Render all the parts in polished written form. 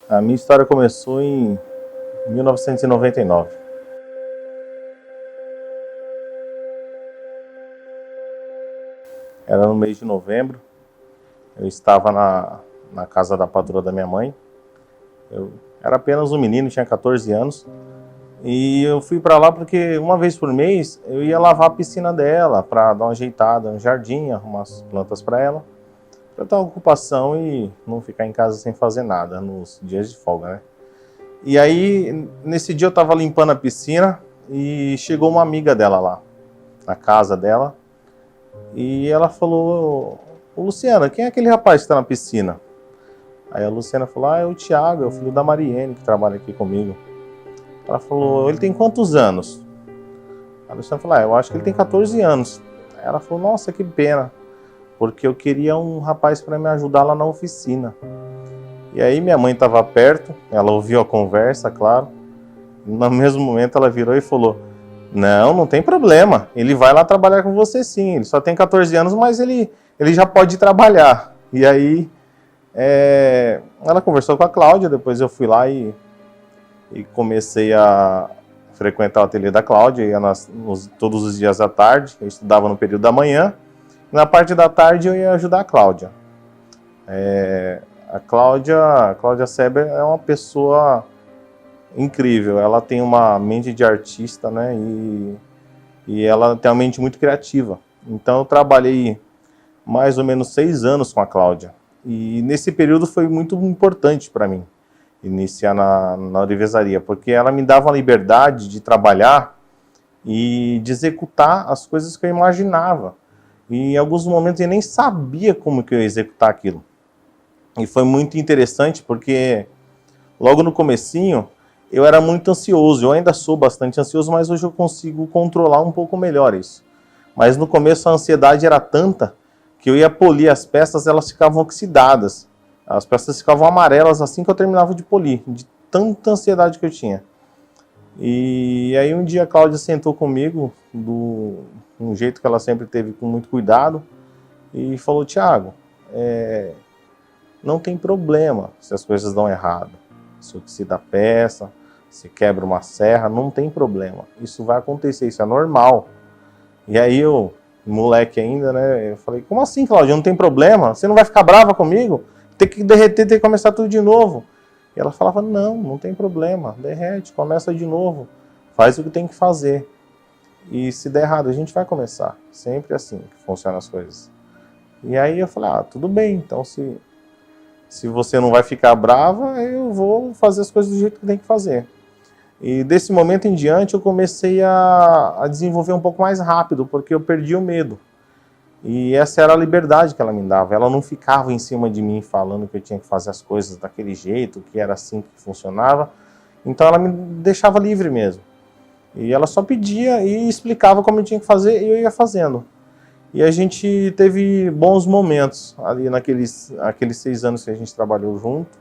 A minha história começou em 1999. Era no mês de novembro. Eu estava na casa da patroa da minha mãe. Eu era apenas um menino, tinha 14 anos. E eu fui para lá porque uma vez por mês eu ia lavar a piscina dela para dar uma ajeitada no jardim, arrumar as plantas para ela, para dar uma ocupação e não ficar em casa sem fazer nada nos dias de folga, né? E aí, nesse dia eu estava limpando a piscina e chegou uma amiga dela lá, na casa dela, e ela falou: "Ô, Luciana, quem é aquele rapaz que está na piscina?" Aí a Luciana falou: "Ah, é o Thiago, é o filho da Mariene que trabalha aqui comigo." Ela falou: "Ele tem quantos anos?" A Luciana falou: "Ah, eu acho que ele tem 14 anos." Aí ela falou: "Nossa, que pena, porque eu queria um rapaz para me ajudar lá na oficina." E aí minha mãe estava perto, ela ouviu a conversa, claro. No mesmo momento ela virou e falou: "Não, não tem problema, ele vai lá trabalhar com você sim, ele só tem 14 anos, mas ele já pode trabalhar." E aí ela conversou com a Cláudia, depois eu fui lá e comecei a frequentar o ateliê da Cláudia, ia todos os dias à tarde, eu estudava no período da manhã, e na parte da tarde eu ia ajudar a Cláudia. A Cláudia Seber é uma pessoa incrível, ela tem uma mente de artista, né, e ela tem uma mente muito criativa. Então eu trabalhei mais ou menos 6 anos com a Cláudia, e nesse período foi muito importante para mim iniciar na orivesaria, porque ela me dava a liberdade de trabalhar e de executar as coisas que eu imaginava. E em alguns momentos eu nem sabia como que eu ia executar aquilo. E foi muito interessante porque logo no comecinho eu era muito ansioso, eu ainda sou bastante ansioso, mas hoje eu consigo controlar um pouco melhor isso. Mas no começo a ansiedade era tanta que eu ia polir as peças, elas ficavam oxidadas. As peças ficavam amarelas assim que eu terminava de polir, de tanta ansiedade que eu tinha. E aí um dia a Cláudia sentou comigo, um jeito que ela sempre teve com muito cuidado, e falou: "Thiago, não tem problema se as coisas dão errado. Se oxida a peça, se quebra uma serra, não tem problema. Isso vai acontecer, isso é normal." E aí eu, moleque ainda, né, eu falei: "Como assim, Cláudia, não tem problema? Você não vai ficar brava comigo? Tem que derreter, tem que começar tudo de novo." E ela falava: não tem problema, derrete, começa de novo, faz o que tem que fazer. E se der errado, a gente vai começar. Sempre assim que funcionam as coisas. E aí eu falei: tudo bem, então se você não vai ficar brava, eu vou fazer as coisas do jeito que tem que fazer. E desse momento em diante eu comecei a desenvolver um pouco mais rápido, porque eu perdi o medo. E essa era a liberdade que ela me dava. Ela não ficava em cima de mim falando que eu tinha que fazer as coisas daquele jeito, que era assim que funcionava. Então ela me deixava livre mesmo. E ela só pedia e explicava como eu tinha que fazer e eu ia fazendo. E a gente teve bons momentos ali aqueles 6 anos que a gente trabalhou junto.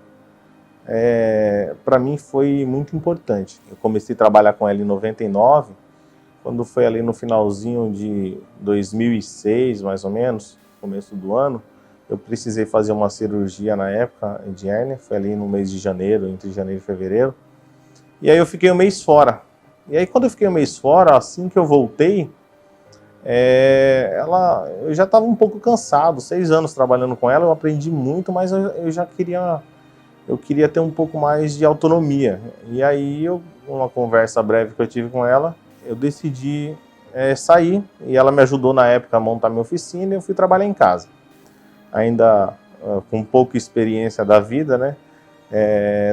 Para mim foi muito importante. Eu comecei a trabalhar com ela em 99, quando foi ali no finalzinho de 2006, mais ou menos, começo do ano, eu precisei fazer uma cirurgia na época de hérnia, foi ali no mês de janeiro, entre janeiro e fevereiro, e aí eu fiquei um mês fora. E aí quando eu fiquei um mês fora, assim que eu voltei, eu já estava um pouco cansado, 6 anos trabalhando com ela, eu aprendi muito, mas eu queria ter um pouco mais de autonomia. E aí, uma conversa breve que eu tive com ela, eu decidi sair, e ela me ajudou na época a montar minha oficina e eu fui trabalhar em casa. Ainda com pouca experiência da vida, né?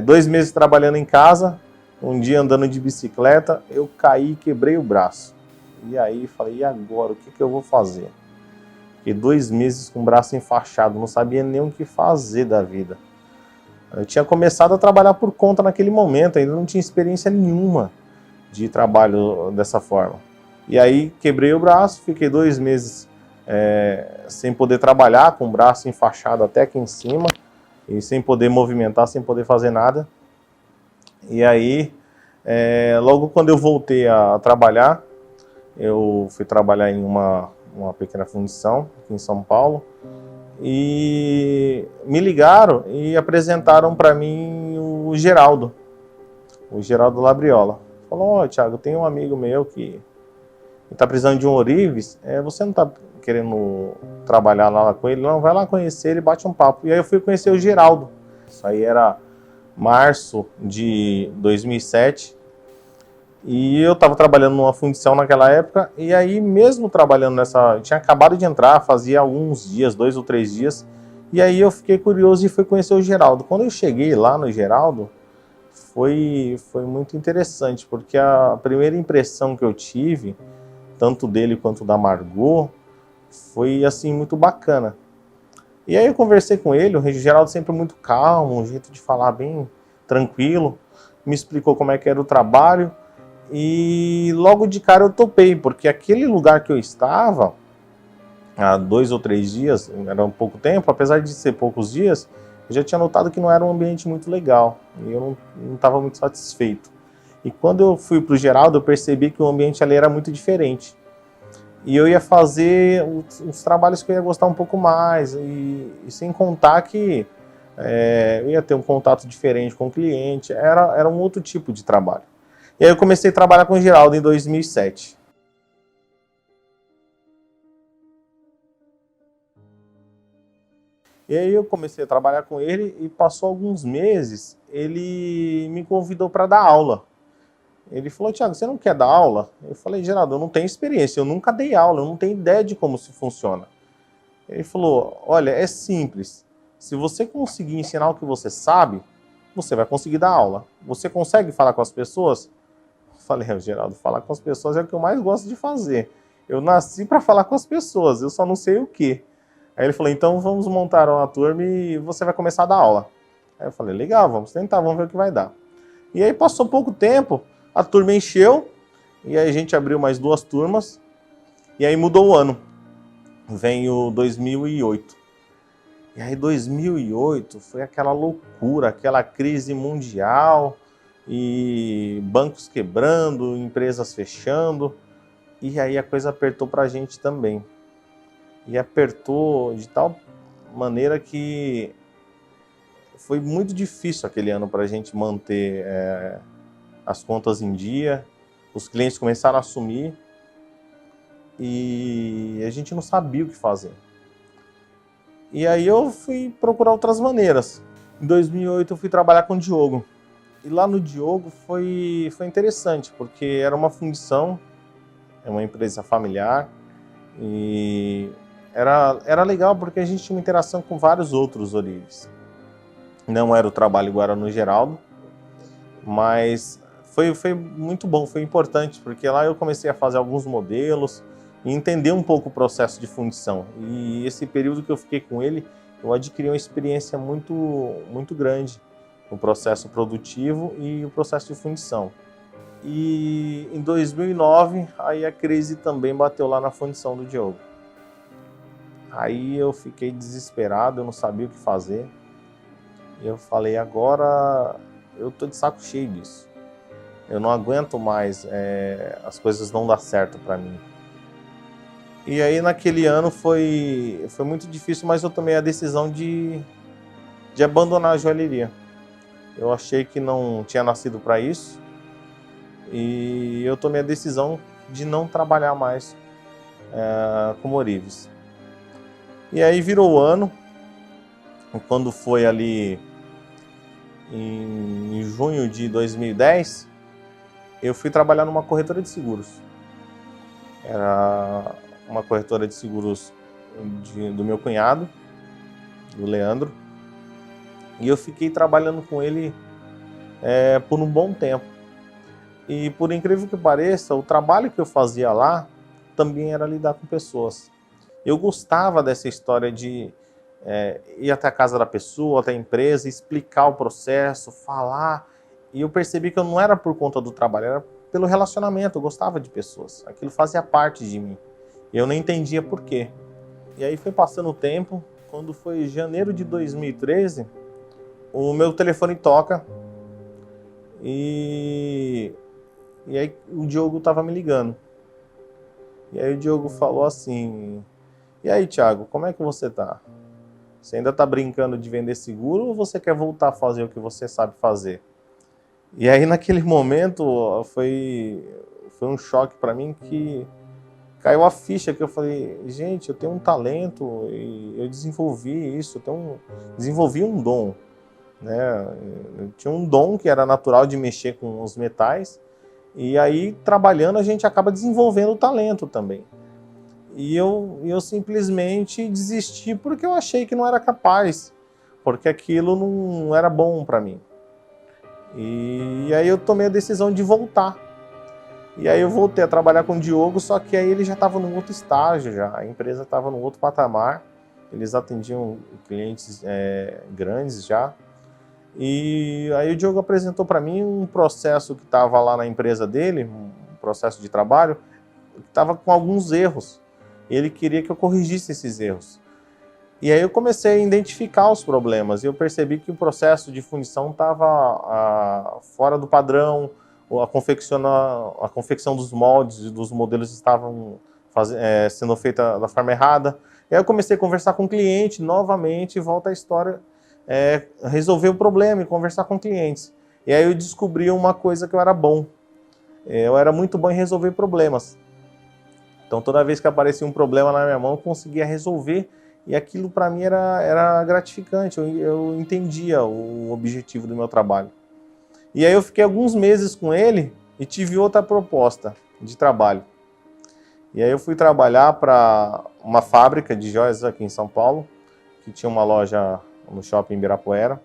2 meses trabalhando em casa, um dia andando de bicicleta, eu caí e quebrei o braço. E aí falei: e agora? O que eu vou fazer? Fiquei 2 meses com o braço enfaixado, não sabia nem o que fazer da vida. Eu tinha começado a trabalhar por conta naquele momento, ainda não tinha experiência nenhuma de trabalho dessa forma. E aí quebrei o braço, fiquei 2 meses sem poder trabalhar, com o braço enfaixado até aqui em cima, e sem poder movimentar, sem poder fazer nada. E aí, logo quando eu voltei a trabalhar, eu fui trabalhar em uma pequena fundição aqui em São Paulo, e me ligaram e apresentaram para mim o o Geraldo Labriola. Falou: ó, Thiago, tem um amigo meu que está precisando de um ourives, você não está querendo trabalhar lá com ele? Não, vai lá conhecer ele, bate um papo. E aí eu fui conhecer o Geraldo. Isso aí era março de 2007. E eu estava trabalhando numa fundição naquela época, e aí mesmo trabalhando nessa... Tinha acabado de entrar, fazia alguns dias, 2 ou 3 dias, e aí eu fiquei curioso e fui conhecer o Geraldo. Quando eu cheguei lá no Geraldo, foi muito interessante, porque a primeira impressão que eu tive, tanto dele quanto da Margot, foi assim, muito bacana. E aí eu conversei com ele, o Geraldo sempre muito calmo, um jeito de falar bem tranquilo, me explicou como é que era o trabalho, e logo de cara eu topei, porque aquele lugar que eu estava, há 2 ou 3 dias, era um pouco tempo, apesar de ser poucos dias, eu já tinha notado que não era um ambiente muito legal, e eu não estava muito satisfeito. E quando eu fui para o Geraldo, eu percebi que o ambiente ali era muito diferente. E eu ia fazer os trabalhos que eu ia gostar um pouco mais, e sem contar que eu ia ter um contato diferente com o cliente, era um outro tipo de trabalho. E aí eu comecei a trabalhar com o Geraldo em 2007. E aí eu comecei a trabalhar com ele e passou alguns meses, ele me convidou para dar aula. Ele falou: Thiago, você não quer dar aula? Eu falei: Geraldo, eu não tenho experiência, eu nunca dei aula, eu não tenho ideia de como se funciona. Ele falou: olha, é simples, se você conseguir ensinar o que você sabe, você vai conseguir dar aula. Você consegue falar com as pessoas? Eu falei: Geraldo, falar com as pessoas é o que eu mais gosto de fazer. Eu nasci para falar com as pessoas, eu só não sei o quê. Aí ele falou: então vamos montar uma turma e você vai começar a dar aula. Aí eu falei: legal, vamos tentar, vamos ver o que vai dar. E aí passou pouco tempo, a turma encheu, e aí a gente abriu mais 2 turmas, e aí mudou o ano. Vem o 2008. E aí 2008 foi aquela loucura, aquela crise mundial, e bancos quebrando, empresas fechando, e aí a coisa apertou pra gente também. E apertou de tal maneira que foi muito difícil aquele ano para a gente manter as contas em dia. Os clientes começaram a sumir e a gente não sabia o que fazer. E aí eu fui procurar outras maneiras. Em 2008 eu fui trabalhar com o Diogo. E lá no Diogo foi interessante, porque era uma fundição, é uma empresa familiar, e era legal porque a gente tinha uma interação com vários outros ourives. Não era o trabalho igual era no Geraldo, mas foi muito bom, foi importante, porque lá eu comecei a fazer alguns modelos e entender um pouco o processo de fundição. E esse período que eu fiquei com ele, eu adquiri uma experiência muito grande no processo produtivo e o processo de fundição. E em 2009, aí a crise também bateu lá na fundição do Diogo. Aí eu fiquei desesperado, eu não sabia o que fazer. E eu falei: agora eu tô de saco cheio disso. Eu não aguento mais, as coisas não dão certo para mim. E aí naquele ano foi muito difícil, mas eu tomei a decisão de abandonar a joalheria. Eu achei que não tinha nascido para isso e eu tomei a decisão de não trabalhar mais como ourives. E aí virou o ano, quando foi ali em junho de 2010, eu fui trabalhar numa corretora de seguros. Era uma corretora de seguros do meu cunhado, do Leandro, e eu fiquei trabalhando com ele por um bom tempo. E por incrível que pareça, o trabalho que eu fazia lá também era lidar com pessoas. Eu gostava dessa história de ir até a casa da pessoa, até a empresa, explicar o processo, falar. E eu percebi que eu não era por conta do trabalho, era pelo relacionamento. Eu gostava de pessoas, aquilo fazia parte de mim. E eu não entendia por quê. E aí foi passando o tempo, quando foi janeiro de 2013, o meu telefone toca e aí o Diogo estava me ligando. E aí o Diogo falou assim: e aí, Thiago, como é que você tá? Você ainda está brincando de vender seguro ou você quer voltar a fazer o que você sabe fazer? E aí naquele momento foi um choque para mim que caiu a ficha, que eu falei, gente, eu tenho um talento e eu desenvolvi isso, desenvolvi um dom, né? Eu tinha um dom que era natural de mexer com os metais, e aí trabalhando a gente acaba desenvolvendo o talento também. E eu simplesmente desisti porque eu achei que não era capaz, porque aquilo não era bom para mim. E aí eu tomei a decisão de voltar. E aí eu voltei a trabalhar com o Diogo, só que aí ele já estava num outro estágio já, a empresa estava num outro patamar, eles atendiam clientes grandes já. E aí o Diogo apresentou para mim um processo que estava lá na empresa dele, um processo de trabalho, que estava com alguns erros. Ele queria que eu corrigisse esses erros. E aí eu comecei a identificar os problemas e eu percebi que o processo de fundição estava fora do padrão, a confecção dos moldes e dos modelos estavam sendo feita da forma errada. E aí eu comecei a conversar com o cliente novamente, volta a história, resolver o problema e conversar com clientes. E aí eu descobri uma coisa que eu era bom. Eu era muito bom em resolver problemas. Então toda vez que aparecia um problema na minha mão, eu conseguia resolver. E aquilo para mim era gratificante, eu entendia o objetivo do meu trabalho. E aí eu fiquei alguns meses com ele e tive outra proposta de trabalho. E aí eu fui trabalhar para uma fábrica de joias aqui em São Paulo, que tinha uma loja no shopping Ibirapuera.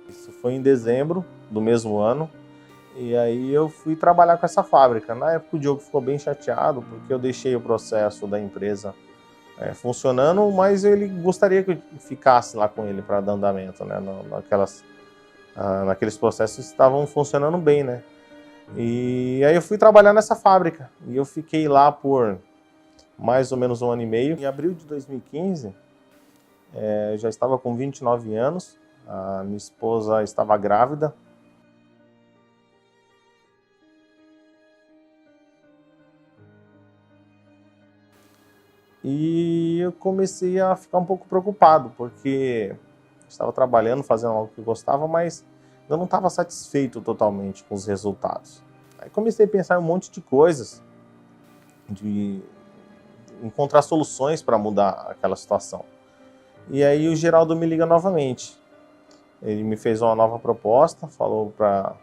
Isso foi em dezembro do mesmo ano. E aí eu fui trabalhar com essa fábrica. Na época o Diogo ficou bem chateado, porque eu deixei o processo da empresa funcionando, mas ele gostaria que eu ficasse lá com ele para dar andamento, né? Naqueles processos que estavam funcionando bem, né? E aí eu fui trabalhar nessa fábrica e eu fiquei lá por mais ou menos 1 ano e meio. Em abril de 2015, eu já estava com 29 anos, a minha esposa estava grávida. E eu comecei a ficar um pouco preocupado, porque estava trabalhando, fazendo algo que eu gostava, mas eu não estava satisfeito totalmente com os resultados. Aí comecei a pensar em um monte de coisas, de encontrar soluções para mudar aquela situação. E aí o Geraldo me liga novamente. Ele me fez uma nova proposta, falou para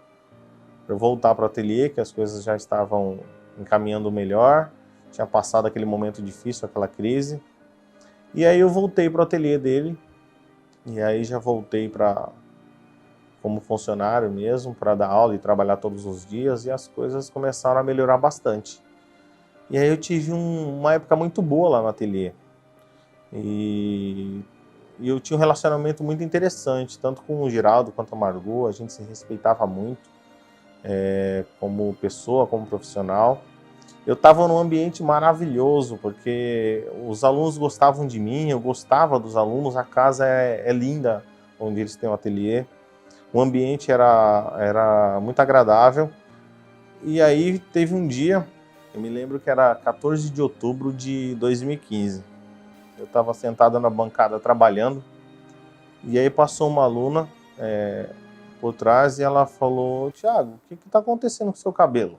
eu voltar para o ateliê, que as coisas já estavam encaminhando melhor, tinha passado aquele momento difícil, aquela crise. E aí eu voltei para o ateliê dele, e aí já voltei como funcionário mesmo, para dar aula e trabalhar todos os dias, e as coisas começaram a melhorar bastante. E aí eu tive uma época muito boa lá no ateliê. E eu tinha um relacionamento muito interessante, tanto com o Geraldo quanto a Margot, a gente se respeitava muito, como pessoa, como profissional. Eu estava num ambiente maravilhoso, porque os alunos gostavam de mim, eu gostava dos alunos, a casa é linda, onde eles têm o ateliê. O ambiente era muito agradável. E aí teve um dia, eu me lembro que era 14 de outubro de 2015. Eu estava sentado na bancada trabalhando, e aí passou uma aluna por trás e ela falou: Thiago, o que está acontecendo com o seu cabelo?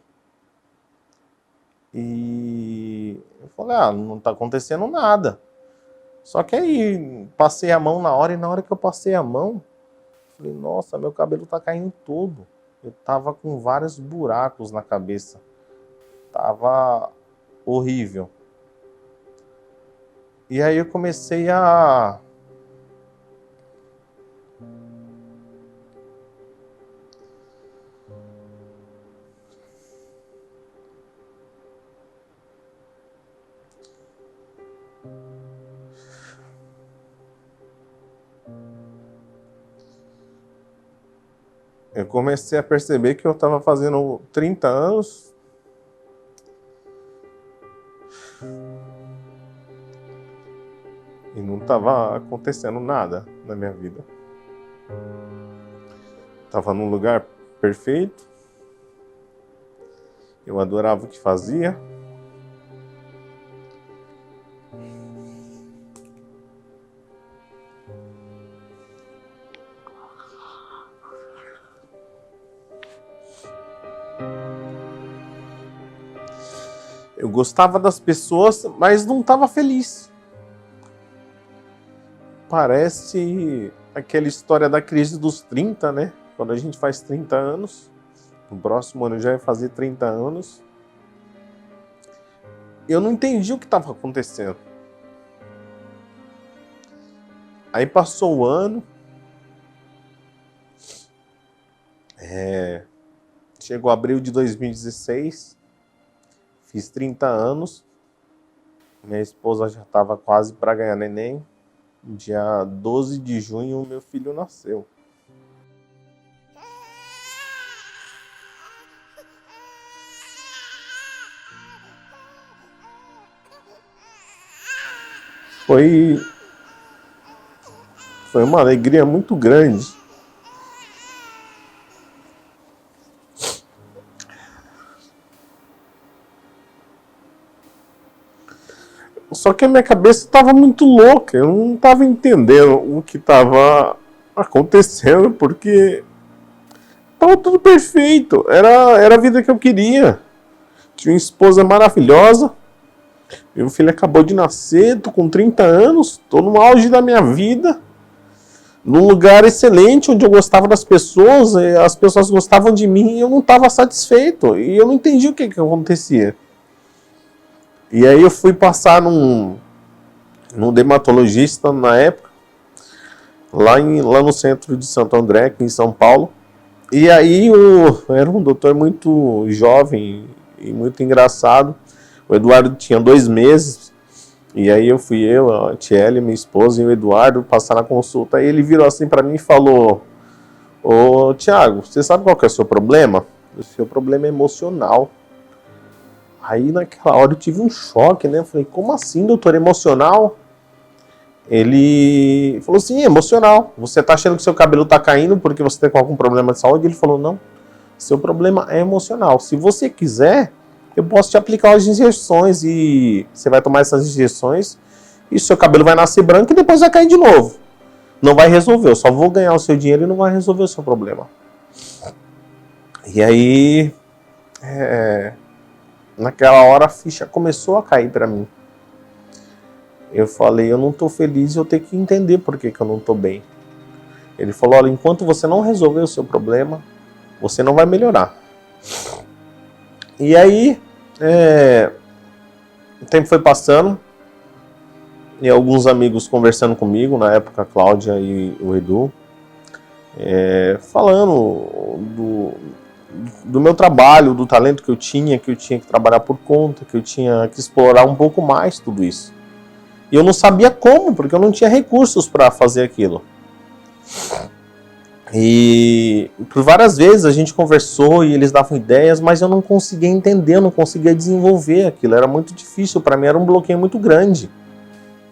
E eu falei: não está acontecendo nada. Só que aí passei a mão na hora, e na hora que eu passei a mão, falei: nossa, meu cabelo está caindo todo. Eu tava com vários buracos na cabeça. Tava horrível. E aí eu comecei a perceber que eu estava fazendo 30 anos e não estava acontecendo nada na minha vida. Estava num lugar perfeito, eu adorava o que fazia. Eu gostava das pessoas, mas não estava feliz. Parece aquela história da crise dos 30, né? Quando a gente faz 30 anos, no próximo ano já vai fazer 30 anos. Eu não entendi o que estava acontecendo. Aí passou o ano. Chegou abril de 2016. Fiz 30 anos. Minha esposa já estava quase para ganhar neném. Dia 12 de junho, meu filho nasceu. Foi uma alegria muito grande. Só que a minha cabeça estava muito louca, eu não estava entendendo o que estava acontecendo, porque estava tudo perfeito, era a vida que eu queria. Tinha uma esposa maravilhosa, meu filho acabou de nascer, tô com 30 anos, tô no auge da minha vida, num lugar excelente, onde eu gostava das pessoas, as pessoas gostavam de mim e eu não estava satisfeito, e eu não entendi o que acontecia. E aí eu fui passar num dermatologista na época, lá no centro de Santo André, aqui em São Paulo. E aí era um doutor muito jovem e muito engraçado. O Eduardo tinha 2 meses. E aí a Tiele, minha esposa, e o Eduardo passar na consulta. Aí ele virou assim para mim e falou: Ô Tiago, você sabe qual que é o seu problema? O seu problema é emocional. Aí naquela hora eu tive um choque, né? Eu falei, como assim, doutor, emocional? Ele falou assim, emocional. Você tá achando que seu cabelo tá caindo porque você tem algum problema de saúde? Ele falou, não, seu problema é emocional. Se você quiser, eu posso te aplicar as injeções e você vai tomar essas injeções e seu cabelo vai nascer branco e depois vai cair de novo. Não vai resolver, eu só vou ganhar o seu dinheiro e não vai resolver o seu problema. E aí, naquela hora a ficha começou a cair para mim. Eu falei, eu não tô feliz, eu tenho que entender por que eu não tô bem. Ele falou, olha, enquanto você não resolver o seu problema, você não vai melhorar. E aí, o tempo foi passando, e alguns amigos conversando comigo, na época a Cláudia e o Edu, falando do meu trabalho, do talento que eu tinha que trabalhar por conta, que eu tinha que explorar um pouco mais tudo isso. E eu não sabia como, porque eu não tinha recursos para fazer aquilo. E por várias vezes a gente conversou e eles davam ideias, mas eu não conseguia entender, eu não conseguia desenvolver aquilo. Era muito difícil para mim, era um bloqueio muito grande.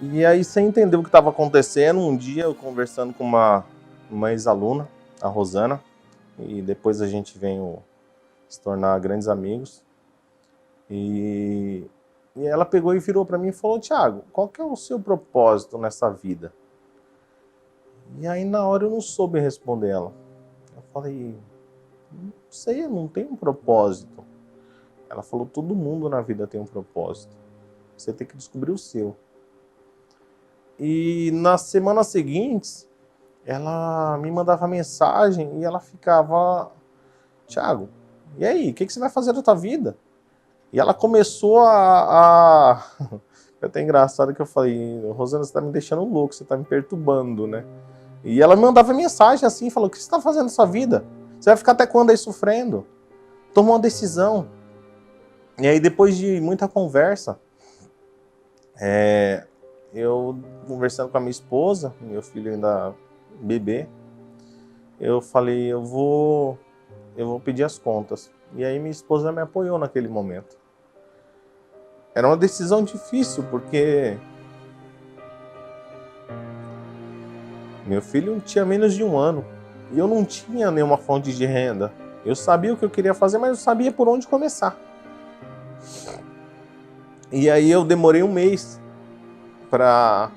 E aí, sem entender o que estava acontecendo, um dia eu conversando com uma ex-aluna, a Rosana, e depois a gente veio se tornar grandes amigos. E ela pegou e virou para mim e falou, Tiago, qual que é o seu propósito nessa vida? E aí na hora eu não soube responder ela. Eu falei, não sei, eu não tenho um propósito. Ela falou, todo mundo na vida tem um propósito. Você tem que descobrir o seu. E nas semanas seguintes, ela me mandava mensagem e ela ficava, Tiago, e aí, o que você vai fazer da tua vida? E ela começou É até engraçado que eu falei, Rosana, você tá me deixando louco, você tá me perturbando, né? E ela me mandava mensagem assim, falou, o que você tá fazendo na sua vida? Você vai ficar até quando aí sofrendo? Toma uma decisão. E aí depois de muita conversa, eu conversando com a minha esposa, meu filho ainda bebê, eu falei, eu vou pedir as contas. E aí minha esposa me apoiou naquele momento. Era uma decisão difícil, porque meu filho tinha menos de 1 ano e eu não tinha nenhuma fonte de renda. Eu sabia o que eu queria fazer, mas eu sabia por onde começar. E aí eu demorei 1 mês para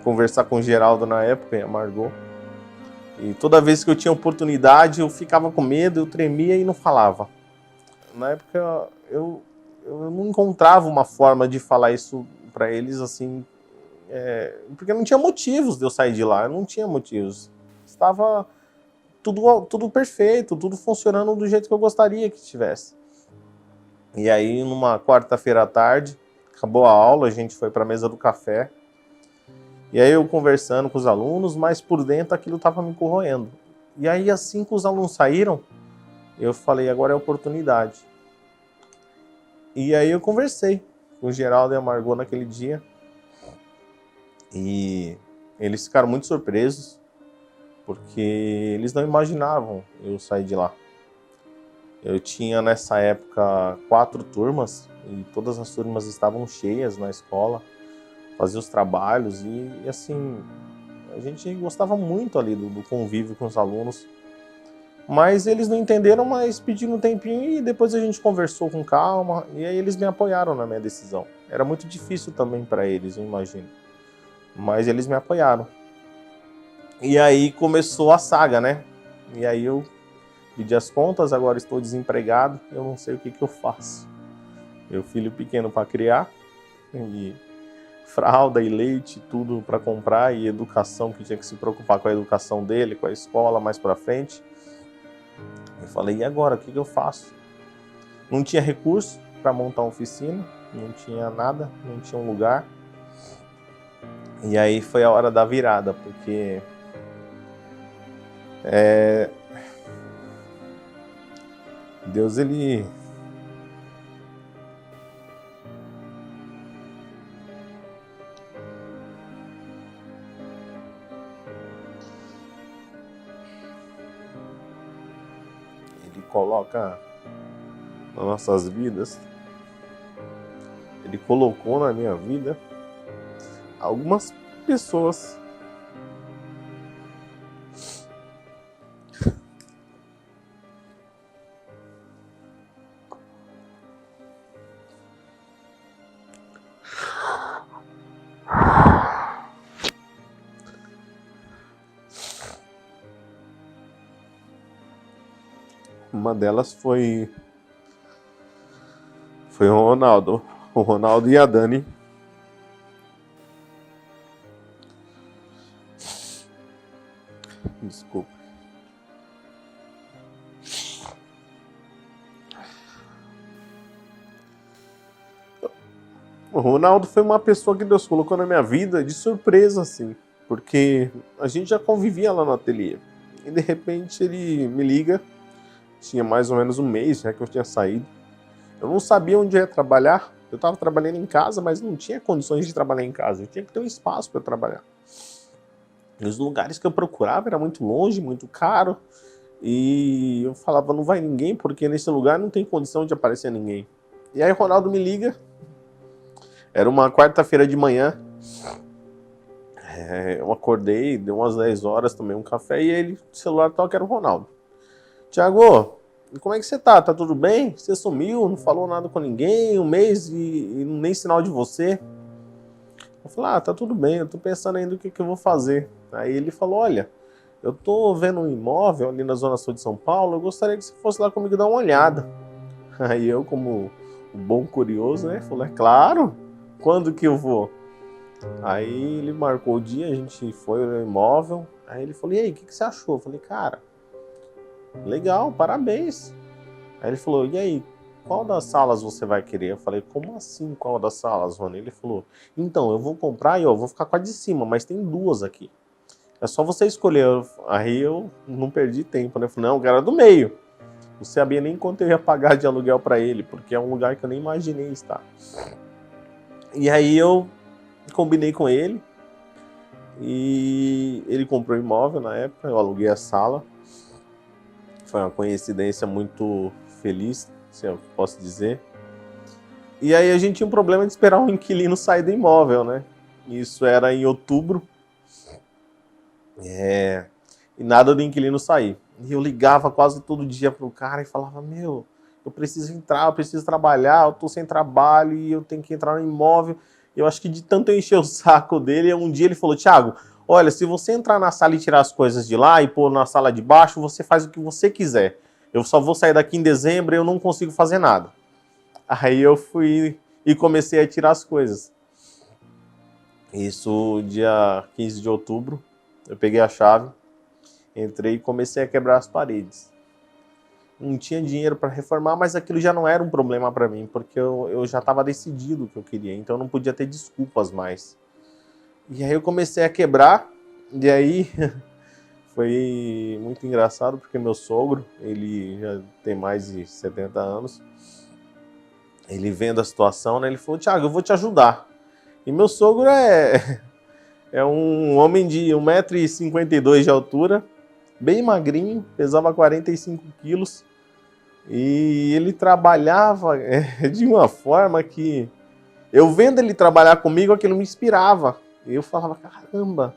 conversar com o Geraldo na época, e a Margot. E toda vez que eu tinha oportunidade, eu ficava com medo, eu tremia e não falava. na época eu não encontrava uma forma de falar isso para eles assim, porque não tinha motivos de eu sair de lá, eu não tinha motivos. Estava tudo perfeito, tudo funcionando do jeito que eu gostaria que tivesse. E aí, numa quarta-feira à tarde, acabou a aula, a gente foi para a mesa do café. E aí eu conversando com os alunos, mas por dentro aquilo estava me corroendo. E aí, assim que os alunos saíram, eu falei, agora é a oportunidade. E aí eu conversei com o Geraldo e a Margot naquele dia. E eles ficaram muito surpresos, porque eles não imaginavam eu sair de lá. Eu tinha nessa época 4 turmas, e todas as turmas estavam cheias na escola, fazia os trabalhos, e assim, a gente gostava muito ali do convívio com os alunos. Mas eles não entenderam, mas pediram um tempinho e depois a gente conversou com calma e aí eles me apoiaram na minha decisão. Era muito difícil também para eles, eu imagino. Mas eles me apoiaram. E aí começou a saga, né? E aí eu pedi as contas, agora estou desempregado, eu não sei o que eu faço. Meu filho pequeno para criar, e fralda e leite, tudo para comprar, e educação, que tinha que se preocupar com a educação dele, com a escola mais para frente. Eu falei, e agora, o que eu faço? Não tinha recurso para montar uma oficina, não tinha nada, não tinha um lugar. E aí foi a hora da virada, porque Deus, ele coloca nas nossas vidas, ele colocou na minha vida algumas pessoas Uma delas foi o Ronaldo e a Dani. Desculpa. O Ronaldo foi uma pessoa que Deus colocou na minha vida de surpresa, assim, porque a gente já convivia lá no ateliê. E de repente ele me liga, tinha mais ou menos um mês já que eu tinha saído. Eu não sabia onde eu ia trabalhar, eu estava trabalhando em casa, mas não tinha condições de trabalhar em casa, eu tinha que ter um espaço para trabalhar. E os lugares que eu procurava era muito longe, muito caro, e eu falava, não vai ninguém, porque nesse lugar não tem condição de aparecer ninguém. E aí o Ronaldo me liga, era uma quarta-feira de manhã, eu acordei, deu umas 10 horas, tomei um café, e ele, o celular toca, era o Ronaldo. Thiago, como é que você tá? Tá tudo bem? Você sumiu, não falou nada com ninguém, um mês e nem sinal de você. Eu falei, tá tudo bem, eu tô pensando ainda o que eu vou fazer. Aí ele falou, olha, eu tô vendo um imóvel ali na zona sul de São Paulo, eu gostaria que você fosse lá comigo dar uma olhada. Aí eu, como um bom curioso, né, falei, claro, quando que eu vou? Aí ele marcou o dia, a gente foi no imóvel, aí ele falou, e aí, o que você achou? Eu falei, cara, legal, parabéns. Aí ele falou, e aí, qual das salas você vai querer? Eu falei, como assim qual das salas, Rony? Ele falou, então, eu vou comprar e eu vou ficar com a de cima, mas tem 2 aqui. É só você escolher. Aí eu não perdi tempo, né? Eu falei, não, eu quero a do meio. Não sabia nem quanto eu ia pagar de aluguel para ele, porque é um lugar que eu nem imaginei estar. E aí eu combinei com ele, e ele comprou o imóvel na época, eu aluguei a sala. Foi uma coincidência muito feliz, se eu posso dizer. E aí a gente tinha um problema de esperar um inquilino sair do imóvel, né? Isso era em outubro. E nada do inquilino sair. E eu ligava quase todo dia pro cara e falava, meu, eu preciso entrar, eu preciso trabalhar, eu tô sem trabalho e eu tenho que entrar no imóvel. Eu acho que de tanto eu encher o saco dele, um dia ele falou, Thiago, olha, se você entrar na sala e tirar as coisas de lá e pôr na sala de baixo, você faz o que você quiser. eu só vou sair daqui em dezembro e eu não consigo fazer nada. Aí eu fui e comecei a tirar as coisas. Isso dia 15 de outubro, eu peguei a chave, entrei e comecei a quebrar as paredes. Não tinha dinheiro para reformar, mas aquilo já não era um problema para mim, porque eu já estava decidido o que eu queria, então eu não podia ter desculpas mais. E aí eu comecei a quebrar, e aí foi muito engraçado, porque meu sogro, ele já tem mais de 70 anos, ele vendo a situação, né, ele falou, Thiago, eu vou te ajudar. E meu sogro é um homem de 1,52 m de altura, bem magrinho, pesava 45 quilos, e ele trabalhava de uma forma que, eu vendo ele trabalhar comigo, aquilo me inspirava. Eu falava, caramba,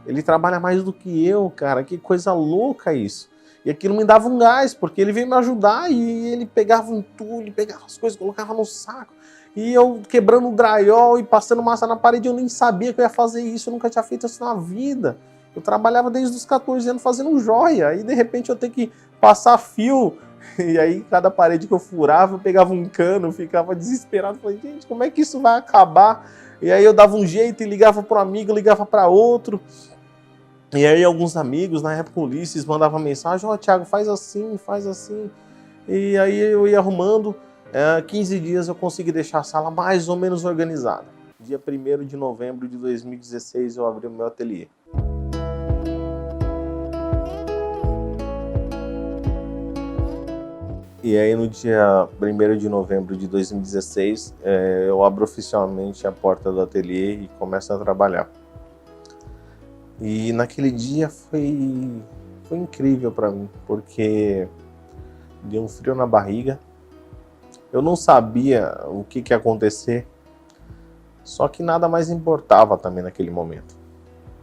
ele trabalha mais do que eu, cara, que coisa louca isso. E aquilo me dava um gás, porque ele veio me ajudar e ele pegava um entulho, pegava as coisas, colocava no saco. E eu quebrando o drywall e passando massa na parede, eu nem sabia que eu ia fazer isso, eu nunca tinha feito isso na vida. Eu trabalhava desde os 14 anos fazendo joia, e de repente eu tenho que passar fio, e aí cada parede que eu furava, eu pegava um cano, ficava desesperado, falei, gente, como é que isso vai acabar? E aí eu dava um jeito e ligava para um amigo, ligava para outro. E aí alguns amigos, na época Ulisses, mandavam mensagem, Thiago, faz assim, faz assim. E aí eu ia arrumando, 15 dias eu consegui deixar a sala mais ou menos organizada. Dia 1º de novembro de 2016 eu abri o meu ateliê. E aí no dia 1º de novembro de 2016, eu abro oficialmente a porta do ateliê e começo a trabalhar. E naquele dia foi incrível para mim, porque deu um frio na barriga. Eu não sabia o que ia acontecer, só que nada mais importava também naquele momento.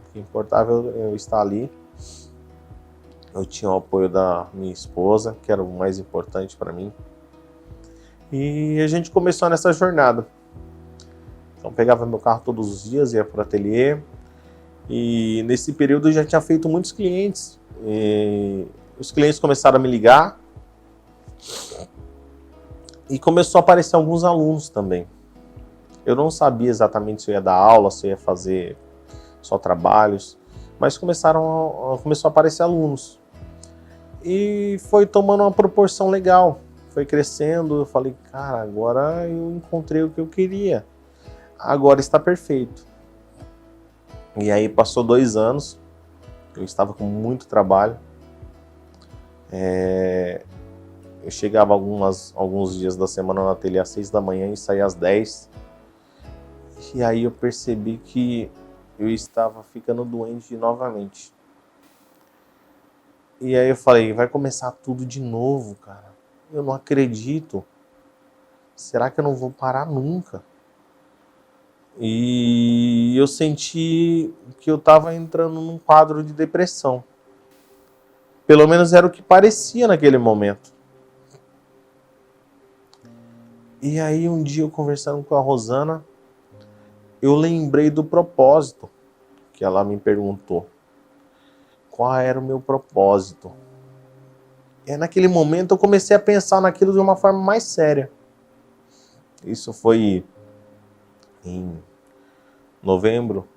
O que importava eu estar ali. Eu tinha o apoio da minha esposa, que era o mais importante para mim. E a gente começou nessa jornada. Então pegava meu carro todos os dias, ia para o ateliê. E nesse período eu já tinha feito muitos clientes. E os clientes começaram a me ligar. E começou a aparecer alguns alunos também. Eu não sabia exatamente se eu ia dar aula, se eu ia fazer só trabalhos. Mas começou a aparecer alunos. E foi tomando uma proporção legal. Foi crescendo. Eu falei, cara, agora eu encontrei o que eu queria. Agora está perfeito. E aí passou 2 anos, eu estava com muito trabalho. Eu chegava alguns dias da semana no ateliê às 6 da manhã e saía às 10. E aí eu percebi que eu estava ficando doente novamente. E aí eu falei, vai começar tudo de novo, cara. Eu não acredito. Será que eu não vou parar nunca? E eu senti que eu estava entrando num quadro de depressão. Pelo menos era o que parecia naquele momento. E aí um dia eu conversando com a Rosana, eu lembrei do propósito que ela me perguntou. Qual era o meu propósito? E naquele momento eu comecei a pensar naquilo de uma forma mais séria. Isso foi em novembro,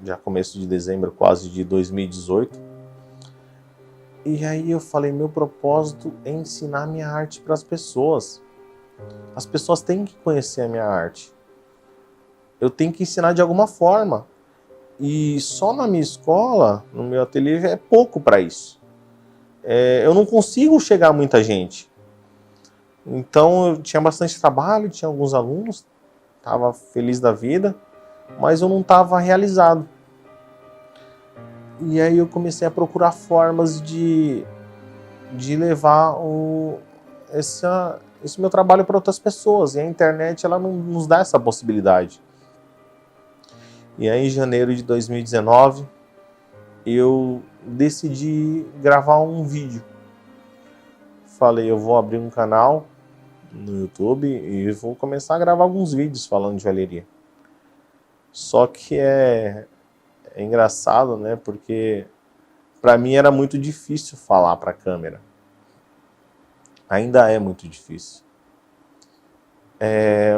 já começo de dezembro quase de 2018. E aí eu falei, meu propósito é ensinar minha arte para as pessoas. As pessoas têm que conhecer a minha arte. Eu tenho que ensinar de alguma forma. E só na minha escola, no meu ateliê, é pouco para isso. Eu não consigo chegar a muita gente. Então eu tinha bastante trabalho, tinha alguns alunos, estava feliz da vida, mas eu não estava realizado. E aí eu comecei a procurar formas de levar esse meu trabalho para outras pessoas. E a internet ela não nos dá essa possibilidade. E aí em janeiro de 2019 eu decidi gravar um vídeo. Falei, eu vou abrir um canal no YouTube e vou começar a gravar alguns vídeos falando de joalheria. Só que é engraçado, né? Porque para mim era muito difícil falar para a câmera. Ainda é muito difícil.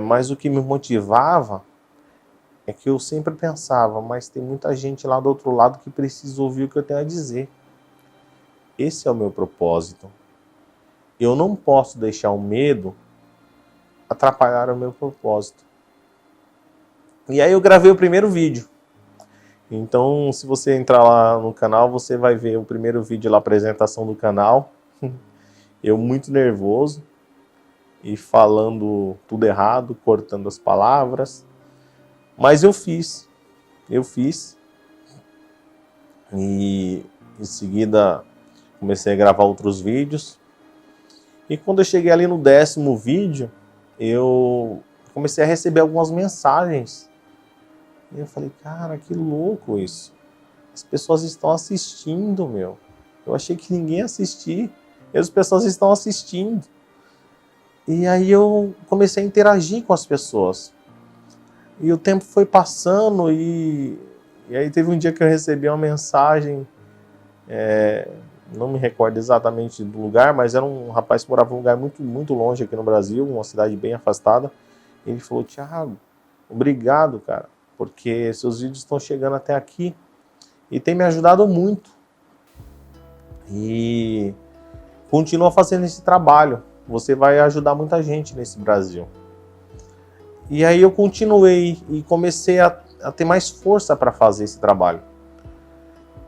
Mas o que me motivava é que eu sempre pensava, mas tem muita gente lá do outro lado que precisa ouvir o que eu tenho a dizer. Esse é o meu propósito. Eu não posso deixar o medo atrapalhar o meu propósito. E aí eu gravei o primeiro vídeo. Então, se você entrar lá no canal, você vai ver o primeiro vídeo lá, a apresentação do canal. Eu muito nervoso e falando tudo errado, cortando as palavras. Mas eu fiz. E em seguida comecei a gravar outros vídeos. E quando eu cheguei ali no 10º vídeo, eu comecei a receber algumas mensagens. E eu falei, cara, que louco isso. As pessoas estão assistindo, meu. Eu achei que ninguém ia assistir. E as pessoas estão assistindo. E aí eu comecei a interagir com as pessoas. E o tempo foi passando e aí teve um dia que eu recebi uma mensagem, não me recordo exatamente do lugar, mas era um rapaz que morava em um lugar muito, muito longe aqui no Brasil, uma cidade bem afastada. E ele falou, Thiago, obrigado, cara, porque seus vídeos estão chegando até aqui e tem me ajudado muito. E continua fazendo esse trabalho, você vai ajudar muita gente nesse Brasil. E aí eu continuei e comecei a ter mais força para fazer esse trabalho.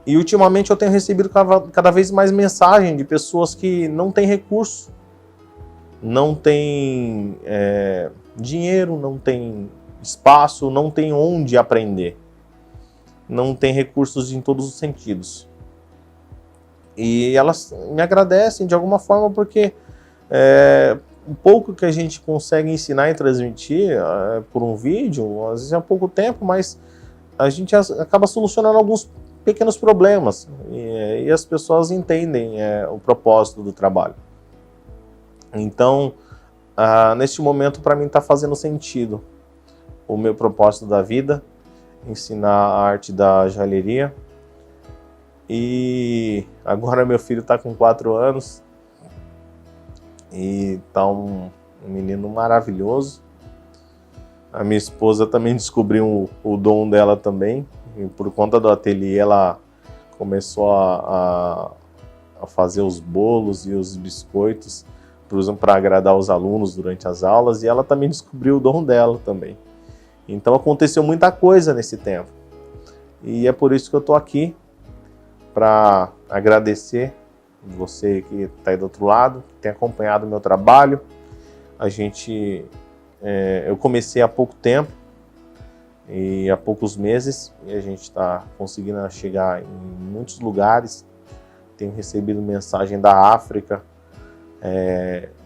E ultimamente eu tenho recebido cada vez mais mensagem de pessoas que não têm recurso, não têm dinheiro, não têm espaço, não têm onde aprender, não têm recursos em todos os sentidos. E elas me agradecem de alguma forma porque um pouco que a gente consegue ensinar e transmitir por um vídeo, às vezes é pouco tempo, mas a gente acaba solucionando alguns pequenos problemas e as pessoas entendem o propósito do trabalho. Então, neste momento, para mim está fazendo sentido o meu propósito da vida, ensinar a arte da joalheria. E agora meu filho está com 4 anos, e tá um menino maravilhoso. A minha esposa também descobriu o dom dela também, e por conta do ateliê ela começou a fazer os bolos e os biscoitos para agradar os alunos durante as aulas, e ela também descobriu o dom dela também. Então aconteceu muita coisa nesse tempo, e é por isso que eu estou aqui, para agradecer você que está aí do outro lado, que tem acompanhado o meu trabalho. Eu comecei há pouco tempo, e há poucos meses, e a gente está conseguindo chegar em muitos lugares. Tenho recebido mensagem da África,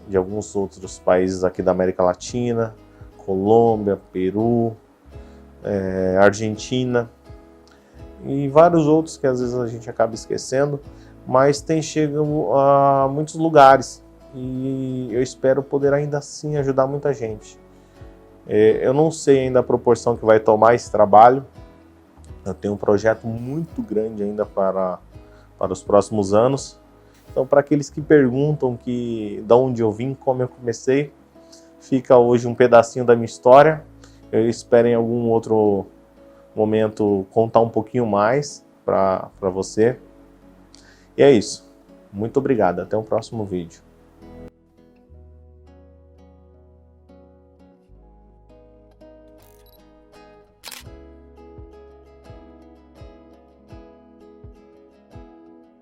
de alguns outros países aqui da América Latina, Colômbia, Peru, Argentina, e vários outros que às vezes a gente acaba esquecendo, mas tem chegado a muitos lugares e eu espero poder ainda assim ajudar muita gente. Eu não sei ainda a proporção que vai tomar esse trabalho, eu tenho um projeto muito grande ainda para os próximos anos. Então, para aqueles que perguntam de onde eu vim, como eu comecei, fica hoje um pedacinho da minha história. Eu espero em algum outro momento contar um pouquinho mais para você. E é isso. Muito obrigado. Até o próximo vídeo.